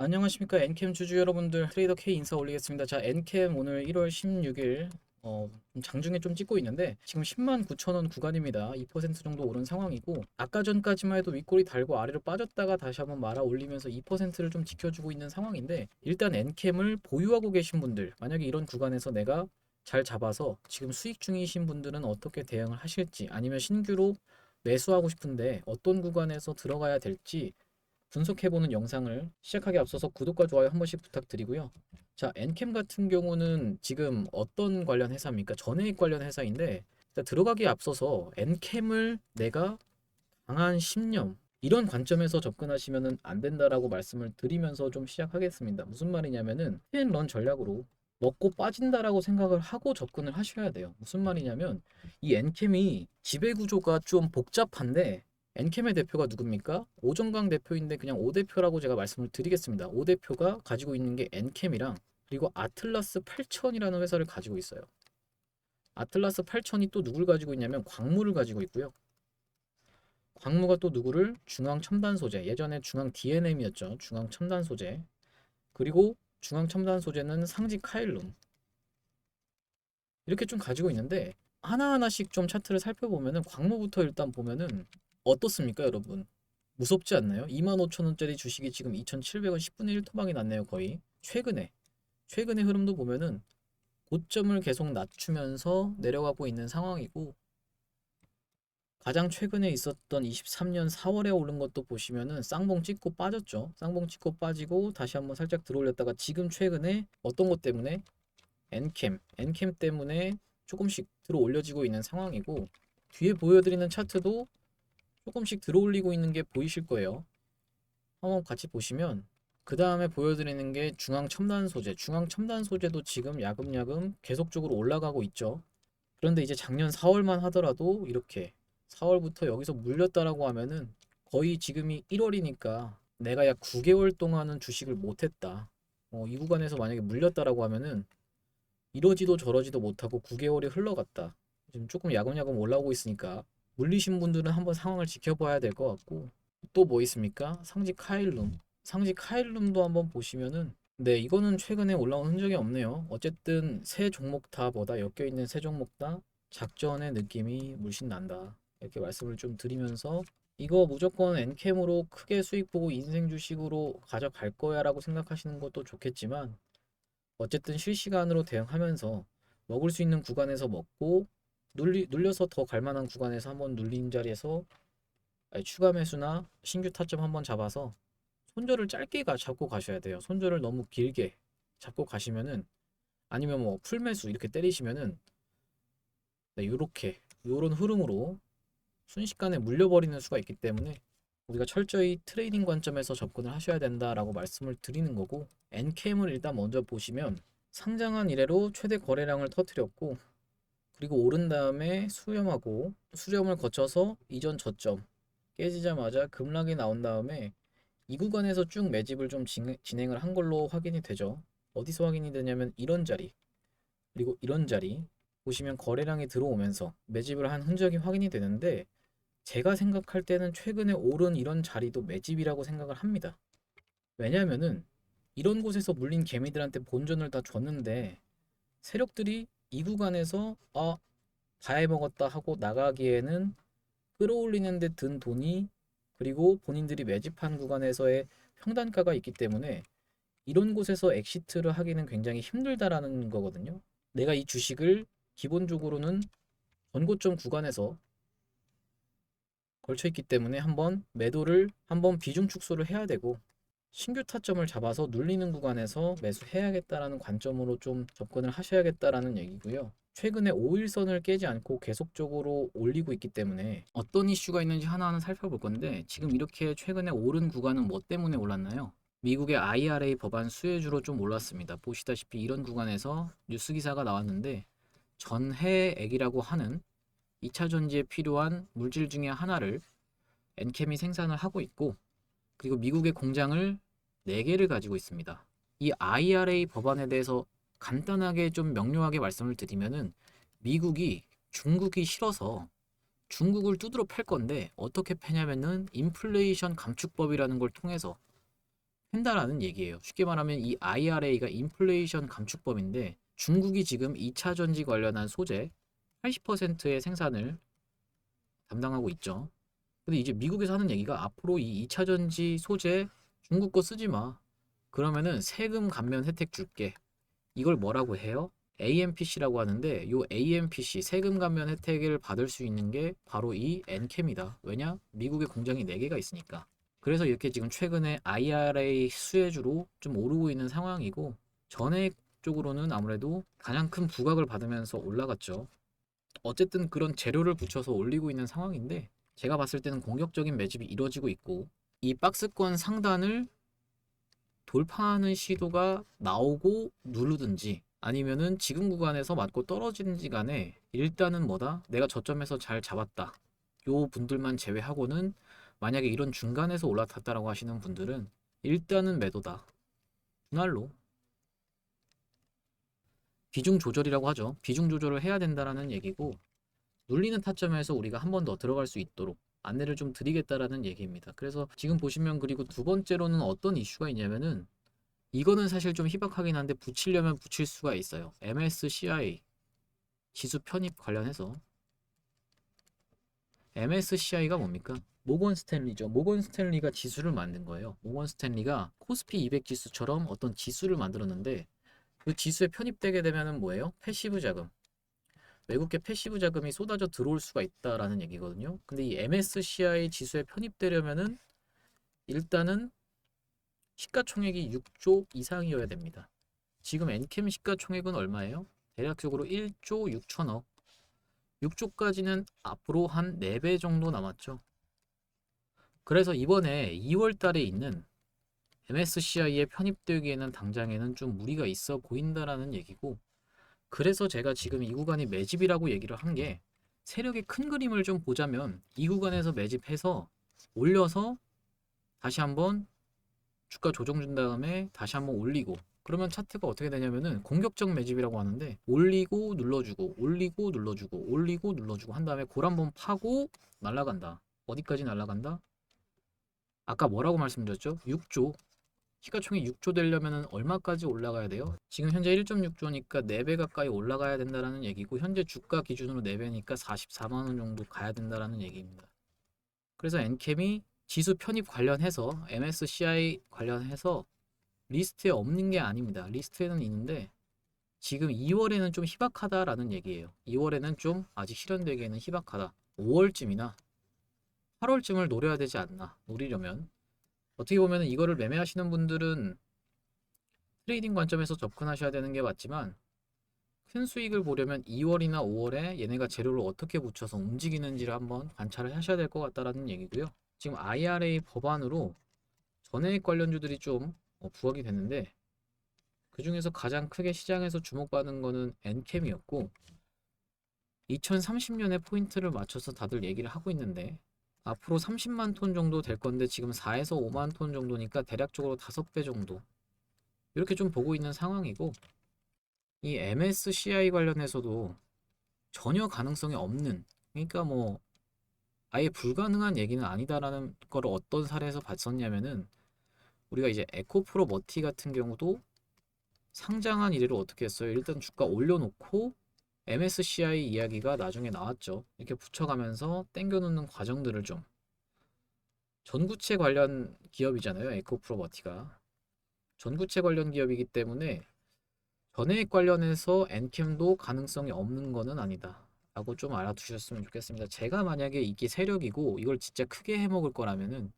안녕하십니까 엔캠 주주 여러분들, 트레이더 K 인사 올리겠습니다. 자, 엔캠 오늘 1월 16일 장중에 좀 찍고 있는데 지금 10만 9천 원 구간입니다. 2% 정도 오른 상황이고, 아까 전까지만 해도 윗골이 달고 아래로 빠졌다가 다시 한번 말아 올리면서 2%를 좀 지켜주고 있는 상황인데, 일단 엔캠을 보유하고 계신 분들, 만약에 이런 구간에서 내가 잘 잡아서 지금 수익 중이신 분들은 어떻게 대응을 하실지, 아니면 신규로 매수하고 싶은데 어떤 구간에서 들어가야 될지 분석해보는 영상을 시작하기 앞서서 구독과 좋아요 한 번씩 부탁드리고요. 자, 엔캠 같은 경우는 지금 어떤 관련 회사입니까? 전해익 관련 회사인데, 일단 들어가기에 앞서서 엔캠을 내가 강한 신념, 이런 관점에서 접근하시면 안 된다라고 말씀을 드리면서 좀 시작하겠습니다. 무슨 말이냐면은 hit앤런 전략으로 먹고 빠진다라고 생각을 하고 접근을 하셔야 돼요. 무슨 말이냐면 이 엔캠이 지배 구조가 좀 복잡한데, 엔캠의 대표가 누굽니까? 오정강 대표인데 그냥 오 대표라고 제가 말씀을 드리겠습니다. 오 대표가 가지고 있는 게 엔캠이랑 그리고 아틀라스 8000이라는 회사를 가지고 있어요. 아틀라스 8000이 또 누굴 가지고 있냐면 광무를 가지고 있고요. 광무가 또 누구를? 중앙 첨단 소재. 예전에 중앙 DNM이었죠. 중앙 첨단 소재. 그리고 중앙 첨단 소재는 상지 카일룸. 이렇게 좀 가지고 있는데, 하나하나씩 좀 차트를 살펴보면은 광무부터 일단 보면은 어떻습니까, 여러분? 무섭지 않나요? 25,000원짜리 주식이 지금 2,700원 10분의 1 토막이 났네요, 거의. 최근의 흐름도 보면은 고점을 계속 낮추면서 내려가고 있는 상황이고, 가장 최근에 있었던 23년 4월에 오른 것도 보시면은 쌍봉 찍고 빠졌죠. 쌍봉 찍고 빠지고 다시 한번 살짝 들어올렸다가 지금 최근에 어떤 것 때문에? 엔캠 때문에 조금씩 들어 올려지고 있는 상황이고, 뒤에 보여드리는 차트도 조금씩 들어 올리고 있는 게 보이실 거예요. 한번 같이 보시면, 그 다음에 보여드리는 게 중앙 첨단 소재. 중앙 첨단 소재도 지금 야금야금 계속적으로 올라가고 있죠. 그런데 이제 작년 4월만 하더라도 이렇게 4월부터 여기서 물렸다라고 하면은 거의 지금이 1월이니까 내가 약 9개월 동안은 주식을 못했다. 이 구간에서 만약에 물렸다라고 하면은 이러지도 저러지도 못하고 9개월이 흘러갔다. 지금 조금 야금야금 올라오고 있으니까 물리신 분들은 한번 상황을 지켜봐야 될 것 같고, 또 뭐 있습니까? 상지 카일룸. 상지 카일룸도 한번 보시면은, 네, 이거는 최근에 올라온 흔적이 없네요. 어쨌든 세 종목 다보다 엮여 있는 세 종목 다 작전의 느낌이 물씬 난다. 이렇게 말씀을 좀 드리면서, 이거 무조건 엔캠으로 크게 수익 보고 인생 주식으로 가져갈 거야라고 생각하시는 것도 좋겠지만, 어쨌든 실시간으로 대응하면서 먹을 수 있는 구간에서 먹고, 눌려서 더 갈 만한 구간에서 한번 눌린 자리에서 추가 매수나 신규 타점 한번 잡아서 손절을 짧게 잡고 가셔야 돼요. 손절을 너무 길게 잡고 가시면은, 아니면 뭐 풀매수 이렇게 때리시면은, 네, 요런 흐름으로 순식간에 물려버리는 수가 있기 때문에 우리가 철저히 트레이딩 관점에서 접근을 하셔야 된다라고 말씀을 드리는 거고, 엔캠을 일단 먼저 보시면 상장한 이래로 최대 거래량을 터뜨렸고, 그리고 오른 다음에 수렴을 거쳐서 이전 저점 깨지자마자 급락이 나온 다음에 이 구간에서 쭉 매집을 좀 진행을 한 걸로 확인이 되죠. 어디서 확인이 되냐면 이런 자리, 그리고 이런 자리 보시면 거래량이 들어오면서 매집을 한 흔적이 확인이 되는데, 제가 생각할 때는 최근에 오른 이런 자리도 매집이라고 생각을 합니다. 왜냐면은 이런 곳에서 물린 개미들한테 본전을 다 줬는데, 세력들이 이 구간에서 다 해먹었다 하고 나가기에는 끌어올리는 데 든 돈이, 그리고 본인들이 매집한 구간에서의 평단가가 있기 때문에 이런 곳에서 엑시트를 하기는 굉장히 힘들다라는 거거든요. 내가 이 주식을 기본적으로는 전고점 구간에서 걸쳐 있기 때문에 한번 매도를 한번 비중 축소를 해야 되고, 신규 타점을 잡아서 눌리는 구간에서 매수해야겠다라는 관점으로 좀 접근을 하셔야겠다라는 얘기고요. 최근에 5일선을 깨지 않고 계속적으로 올리고 있기 때문에 어떤 이슈가 있는지 하나하나 살펴볼 건데, 지금 이렇게 최근에 오른 구간은 뭐 때문에 올랐나요? 미국의 IRA 법안 수혜주로 좀 올랐습니다. 보시다시피 이런 구간에서 뉴스 기사가 나왔는데, 전해액이라고 하는 2차 전지에 필요한 물질 중에 하나를 엔캠이 생산을 하고 있고, 그리고 미국의 공장을 4개를 가지고 있습니다. 이 IRA 법안에 대해서 간단하게 좀 명료하게 말씀을 드리면은, 미국이 중국이 싫어서 중국을 두드러 팰 건데, 어떻게 패냐면은 인플레이션 감축법이라는 걸 통해서 한다라는 얘기예요. 쉽게 말하면 이 IRA가 인플레이션 감축법인데 중국이 지금 2차 전지 관련한 소재 80%의 생산을 담당하고 있죠. 근데 이제 미국에서 하는 얘기가 앞으로 이 2차 전지 소재 중국 거 쓰지 마. 그러면은 세금 감면 혜택 줄게. 이걸 뭐라고 해요? AMPC라고 하는데 요 AMPC 세금 감면 혜택을 받을 수 있는 게 바로 이 엔캠이다. 왜냐? 미국의 공장이 4개가 있으니까. 그래서 이렇게 지금 최근에 IRA 수혜주로 좀 오르고 있는 상황이고 전액 쪽으로는 아무래도 가장 큰 부각을 받으면서 올라갔죠. 어쨌든 그런 재료를 붙여서 올리고 있는 상황인데 제가 봤을 때는 공격적인 매집이 이루어지고 있고 이 박스권 상단을 돌파하는 시도가 나오고 누르든지 아니면은 지금 구간에서 맞고 떨어지는지 간에 일단은 뭐다? 내가 저점에서 잘 잡았다. 요 분들만 제외하고는 만약에 이런 중간에서 올라탔다라고 하시는 분들은 일단은 매도다. 분할로 비중 조절이라고 하죠. 비중 조절을 해야 된다라는 얘기고 눌리는 타점에서 우리가 한 번 더 들어갈 수 있도록 안내를 좀 드리겠다라는 얘기입니다. 그래서 지금 보시면 그리고 두 번째로는 어떤 이슈가 있냐면은 이거는 사실 좀 희박하긴 한데 붙이려면 붙일 수가 있어요. MSCI 지수 편입 관련해서 MSCI가 뭡니까? 모건 스탠리죠. 모건 스탠리가 지수를 만든 거예요. 모건 스탠리가 코스피 200 지수처럼 어떤 지수를 만들었는데 그 지수에 편입되게 되면은 뭐예요? 패시브 자금. 외국계 패시브 자금이 쏟아져 들어올 수가 있다라는 얘기거든요. 근데 이 MSCI 지수에 편입되려면은 일단은 시가총액이 6조 이상이어야 됩니다. 지금 엔캠 시가총액은 얼마예요? 대략적으로 1조 6천억. 6조까지는 앞으로 한 4배 정도 남았죠. 그래서 이번에 2월 달에 있는 MSCI에 편입되기에는 당장에는 좀 무리가 있어 보인다라는 얘기고 그래서 제가 지금 이 구간이 매집이라고 얘기를 한 게 세력의 큰 그림을 좀 보자면 이 구간에서 매집해서 올려서 다시 한번 주가 조정 준 다음에 다시 한번 올리고 그러면 차트가 어떻게 되냐면은 공격적 매집이라고 하는데 올리고 눌러주고 올리고 눌러주고 올리고 눌러주고 한 다음에 골 한번 파고 날아간다. 어디까지 날아간다? 아까 뭐라고 말씀드렸죠? 6조. 시가총액 6조 되려면 얼마까지 올라가야 돼요? 지금 현재 1.6조니까 4배 가까이 올라가야 된다라는 얘기고 현재 주가 기준으로 4배니까 44만 원 정도 가야 된다라는 얘기입니다. 그래서 엔캠이 지수 편입 관련해서 MSCI 관련해서 리스트에 없는 게 아닙니다. 리스트에는 있는데 지금 2월에는 좀 희박하다라는 얘기예요. 2월에는 좀 아직 실현되기에는 희박하다. 5월쯤이나 8월쯤을 노려야 되지 않나. 노리려면 어떻게 보면 이거를 매매하시는 분들은 트레이딩 관점에서 접근하셔야 되는 게 맞지만 큰 수익을 보려면 2월이나 5월에 얘네가 재료를 어떻게 붙여서 움직이는지를 한번 관찰을 하셔야 될 것 같다라는 얘기고요. 지금 IRA 법안으로 전해액 관련주들이 좀 부각이 됐는데 그 중에서 가장 크게 시장에서 주목받은 거는 엔캠이었고 2030년에 포인트를 맞춰서 다들 얘기를 하고 있는데 앞으로 30만 톤 정도 될 건데 지금 4에서 5만 톤 정도니까 대략적으로 5배 정도 이렇게 좀 보고 있는 상황이고 이 MSCI 관련해서도 전혀 가능성이 없는 그러니까 뭐 아예 불가능한 얘기는 아니다라는 걸 어떤 사례에서 봤었냐면은 우리가 이제 에코프로 머티 같은 경우도 상장한 이래로 어떻게 했어요? 일단 주가 올려놓고 MSCI 이야기가 나중에 나왔죠. 이렇게 붙여가면서 땡겨놓는 과정들을 좀 전구체 관련 기업이잖아요. 에코프로버티가 전구체 관련 기업이기 때문에 전해액 관련해서 엔캠도 가능성이 없는 거는 아니다 라고 좀 알아두셨으면 좋겠습니다. 제가 만약에 이게 세력이고 이걸 진짜 크게 해먹을 거라면은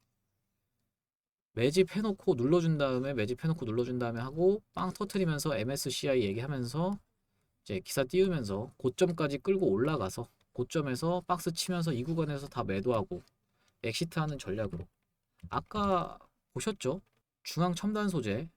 매집해놓고 눌러준 다음에 매집해놓고 눌러준 다음에 하고 빵 터트리면서 MSCI 얘기하면서 이제 기사 띄우면서 고점까지 끌고 올라가서 고점에서 박스 치면서 이 구간에서 다 매도하고 엑시트하는 전략으로 아까 보셨죠? 중앙 첨단 소재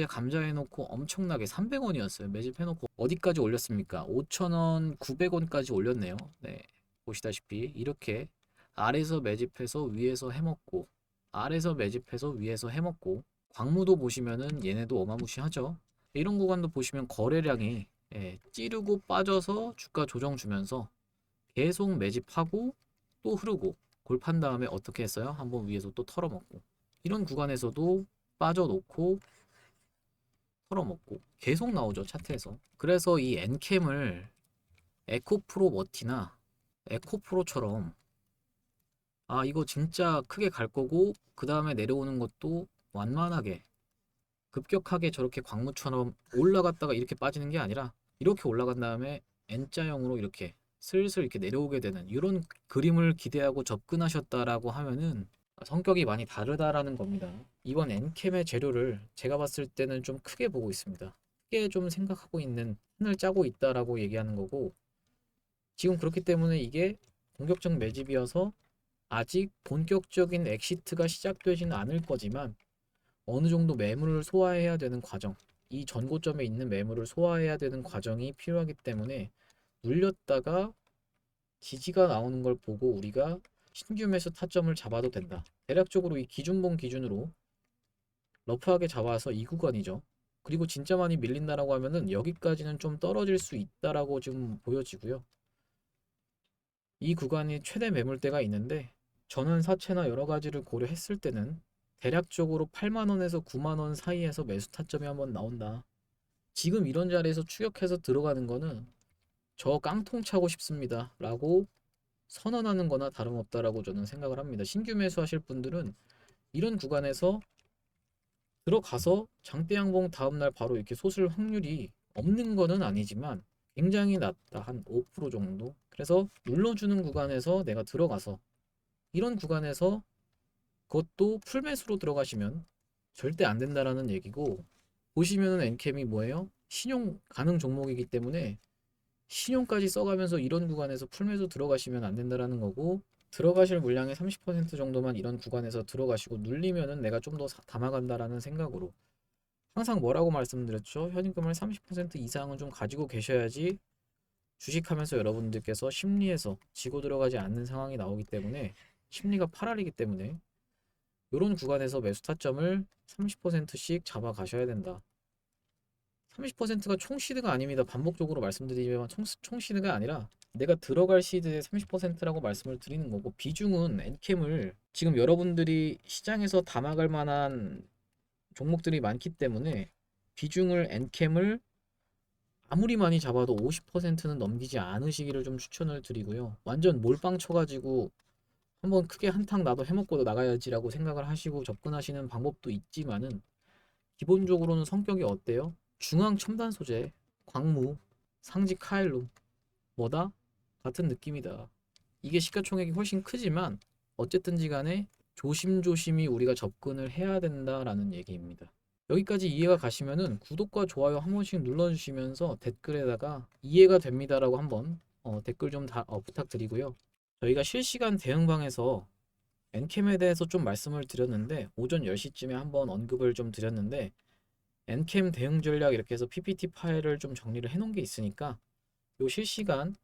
감자해놓고 엄청나게 300원이었어요. 매집해놓고 어디까지 올렸습니까? 5,000원, 900원까지 올렸네요. 네, 보시다시피 이렇게 아래에서 매집해서 위에서 해먹고 아래에서 매집해서 위에서 해먹고 광무도 보시면은 얘네도 어마무시하죠. 이런 구간도 보시면 거래량이 찌르고 빠져서 주가 조정 주면서 계속 매집하고 또 흐르고 골판 다음에 어떻게 했어요? 한번 위에서 또 털어먹고 이런 구간에서도 빠져놓고 털어먹고 계속 나오죠, 차트에서. 그래서 이 엔캠을 에코프로 머티나 에코프로처럼 이거 진짜 크게 갈 거고 그 다음에 내려오는 것도 완만하게 급격하게 저렇게 광무처럼 올라갔다가 이렇게 빠지는 게 아니라 이렇게 올라간 다음에 N자형으로 이렇게 슬슬 이렇게 내려오게 되는 이런 그림을 기대하고 접근하셨다라고 하면은 성격이 많이 다르다라는 겁니다. 이번 엔캠의 재료를 제가 봤을 때는 좀 크게 보고 있습니다. 크게 좀 생각하고 있는 판을 짜고 있다라고 얘기하는 거고, 지금 그렇기 때문에 이게 공격적 매집이어서 아직 본격적인 엑시트가 시작되지는 않을 거지만 어느 정도 매물을 소화해야 되는 과정, 이 전고점에 있는 매물을 소화해야 되는 과정이 필요하기 때문에 눌렸다가 지지가 나오는 걸 보고 우리가 신규 매수 타점을 잡아도 된다. 대략적으로 이 기준봉 기준으로 러프하게 잡아서 이 구간이죠. 그리고 진짜 많이 밀린다라고 하면은 여기까지는 좀 떨어질 수 있다라고 좀 보여지고요. 이 구간이 최대 매물대가 있는데 전환 사채나 여러 가지를 고려했을 때는 대략적으로 8만 원에서 9만 원 사이에서 매수 타점이 한번 나온다. 지금 이런 자리에서 추격해서 들어가는 거는 저 깡통 차고 싶습니다 라고 선언하는 거나 다름없다라고 저는 생각을 합니다. 신규 매수하실 분들은 이런 구간에서 들어가서 장대 양봉 다음날 바로 이렇게 솟을 확률이 없는 거는 아니지만 굉장히 낮다. 한 5% 정도. 그래서 눌러주는 구간에서 내가 들어가서 이런 구간에서 그것도 풀매수로 들어가시면 절대 안 된다라는 얘기고, 보시면은 엔캠이 뭐예요? 신용 가능 종목이기 때문에 신용까지 써가면서 이런 구간에서 풀매수 들어가시면 안 된다라는 거고, 들어가실 물량의 30% 정도만 이런 구간에서 들어가시고 눌리면은 내가 좀 더 담아간다라는 생각으로 항상 뭐라고 말씀드렸죠? 현금을 30% 이상은 좀 가지고 계셔야지 주식하면서 여러분들께서 심리에서 지고 들어가지 않는 상황이 나오기 때문에, 심리가 8알이기 때문에 이런 구간에서 매수 타점을 30%씩 잡아 가셔야 된다. 30%가 총 시드가 아닙니다. 반복적으로 말씀드리지만 총 시드가 아니라 내가 들어갈 시드의 30%라고 말씀을 드리는 거고, 비중은 엔캠을 지금 여러분들이 시장에서 담아갈 만한 종목들이 많기 때문에 비중을 엔캠을 아무리 많이 잡아도 50%는 넘기지 않으시기를 좀 추천을 드리고요. 완전 몰빵 쳐가지고 한번 크게 한탕 나도 해먹고 나가야지라고 생각을 하시고 접근하시는 방법도 있지만은, 기본적으로는 성격이 어때요? 중앙 첨단 소재, 광무, 상지 카일로 뭐다? 같은 느낌이다. 이게 시가총액이 훨씬 크지만 어쨌든지 간에 조심조심히 우리가 접근을 해야 된다라는 얘기입니다. 여기까지 이해가 가시면은 구독과 좋아요 한 번씩 눌러주시면서 댓글에다가 이해가 됩니다라고 한번 댓글 좀 부탁드리고요. 저희가 실시간 대응방에서 엔캠에 대해서 좀 말씀을 드렸는데 오전 10시쯤에 한번 언급을 좀 드렸는데, 엔캠 대응 전략 이렇게 해서 PPT 파일을 좀 정리를 해 놓은 게 있으니까 요 실시간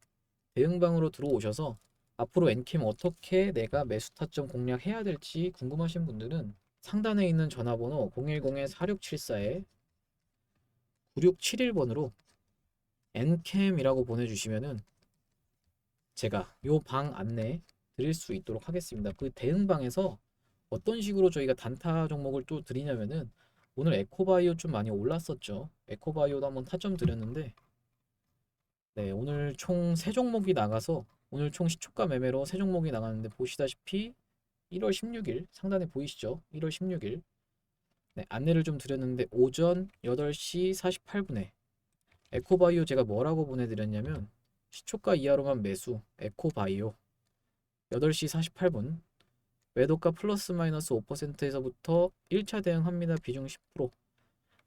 대응방으로 들어오셔서 앞으로 엔캠 어떻게 내가 매수 타점 공략해야 될지 궁금하신 분들은 상단에 있는 전화번호 010-4674-9671번으로 엔캠이라고 보내주시면은 제가 요 방 안내 드릴 수 있도록 하겠습니다. 그 대응방에서 어떤 식으로 저희가 단타 종목을 또 드리냐면은, 오늘 에코바이오 좀 많이 올랐었죠. 에코바이오도 한번 타점 드렸는데, 네, 오늘 총 3종목이 나가서 오늘 총 시초가 매매로 3종목이 나갔는데 보시다시피 1월 16일 상단에 보이시죠? 1월 16일 네, 안내를 좀 드렸는데 오전 8시 48분에 에코바이오 제가 뭐라고 보내드렸냐면 시초가 이하로만 매수 에코바이오 8시 48분 매도가 플러스 마이너스 5%에서부터 1차 대응합니다. 비중 10%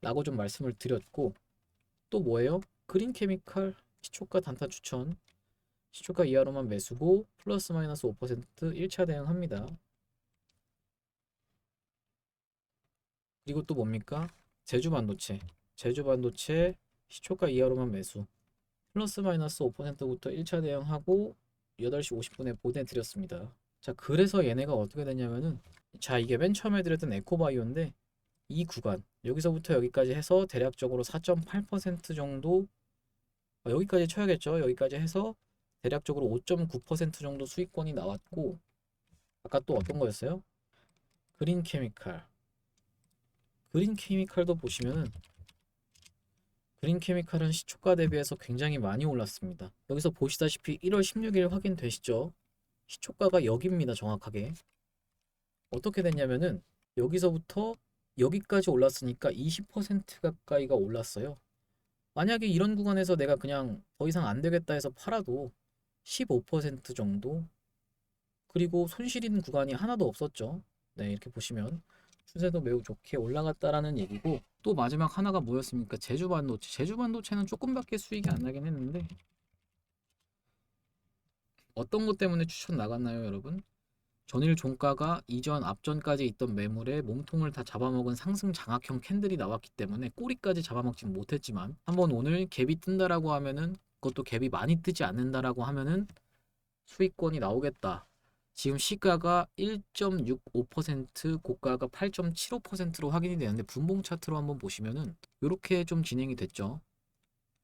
라고 좀 말씀을 드렸고, 또 뭐예요? 그린케미칼 시초가 단타 추천 시초가 이하로만 매수고 플러스 마이너스 5% 1차 대응합니다. 그리고 또 뭡니까? 제주반도체 시초가 이하로만 매수 플러스 마이너스 5%부터 1차 대응하고 8시 50분에 보내드렸습니다. 자, 그래서 얘네가 어떻게 됐냐면은, 자, 이게 맨 처음에 드렸던 에코바이오인데 이 구간 여기서부터 여기까지 해서 대략적으로 4.8% 정도, 여기까지 쳐야겠죠. 여기까지 해서 대략적으로 5.9% 정도 수익권이 나왔고, 아까 또 어떤 거였어요? 그린 케미칼. 그린 케미칼도 보시면은 그린 케미칼은 시초가 대비해서 굉장히 많이 올랐습니다. 여기서 보시다시피 1월 16일 확인되시죠? 시초가가 여기입니다. 정확하게. 어떻게 됐냐면은 여기서부터 여기까지 올랐으니까 20% 가까이가 올랐어요. 만약에 이런 구간에서 내가 그냥 더 이상 안 되겠다 해서 팔아도 15% 정도, 그리고 손실 있는 구간이 하나도 없었죠. 네, 이렇게 보시면 추세도 매우 좋게 올라갔다라는 얘기고, 또 마지막 하나가 뭐였습니까? 제주반도체. 제주반도체는 조금밖에 수익이 안 나긴 했는데 어떤 것 때문에 추천 나갔나요, 여러분? 전일 종가가 이전 앞전까지 있던 매물의 몸통을 다 잡아먹은 상승 장악형 캔들이 나왔기 때문에 꼬리까지 잡아먹진 못했지만, 한번 오늘 갭이 뜬다라고 하면은, 그것도 갭이 많이 뜨지 않는다라고 하면은 수익권이 나오겠다. 지금 시가가 1.65%, 고가가 8.75%로 확인이 되는데, 분봉 차트로 한번 보시면은 이렇게 좀 진행이 됐죠.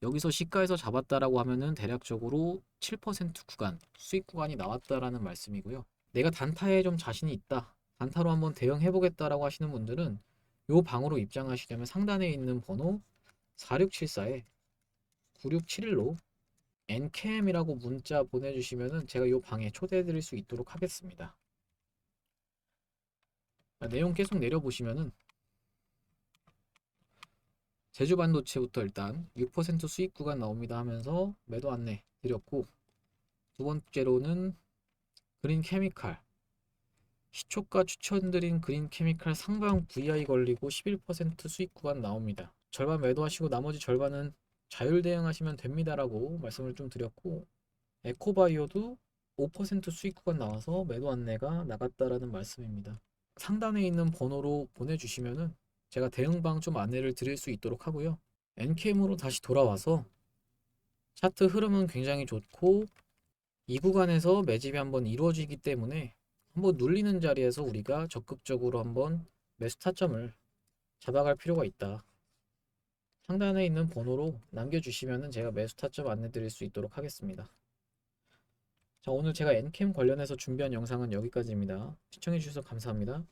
여기서 시가에서 잡았다라고 하면은 대략적으로 7% 구간, 수익 구간이 나왔다라는 말씀이고요. 내가 단타에 좀 자신이 있다, 단타로 한번 대응해 보겠다라고 하시는 분들은 요 방으로 입장하시려면 상단에 있는 번호 4674에 9671로 NKM이라고 문자 보내주시면은 제가 요 방에 초대해 드릴 수 있도록 하겠습니다. 내용 계속 내려보시면은 제주반도체부터 일단 6% 수익 구간 나옵니다 하면서 매도 안내 드렸고, 두 번째로는 그린 케미칼, 시초가 추천드린 그린 케미칼 상방 VI 걸리고 11% 수익 구간 나옵니다. 절반 매도하시고 나머지 절반은 자율 대응하시면 됩니다라고 말씀을 좀 드렸고, 에코바이오도 5% 수익 구간 나와서 매도 안내가 나갔다라는 말씀입니다. 상단에 있는 번호로 보내주시면은 제가 대응방 좀 안내를 드릴 수 있도록 하고요. NKM으로 다시 돌아와서 차트 흐름은 굉장히 좋고, 이 구간에서 매집이 한번 이루어지기 때문에 한번 눌리는 자리에서 우리가 적극적으로 한번 매수 타점을 잡아갈 필요가 있다. 상단에 있는 번호로 남겨주시면 제가 매수 타점 안내 드릴 수 있도록 하겠습니다. 자, 오늘 제가 엔캠 관련해서 준비한 영상은 여기까지입니다. 시청해주셔서 감사합니다.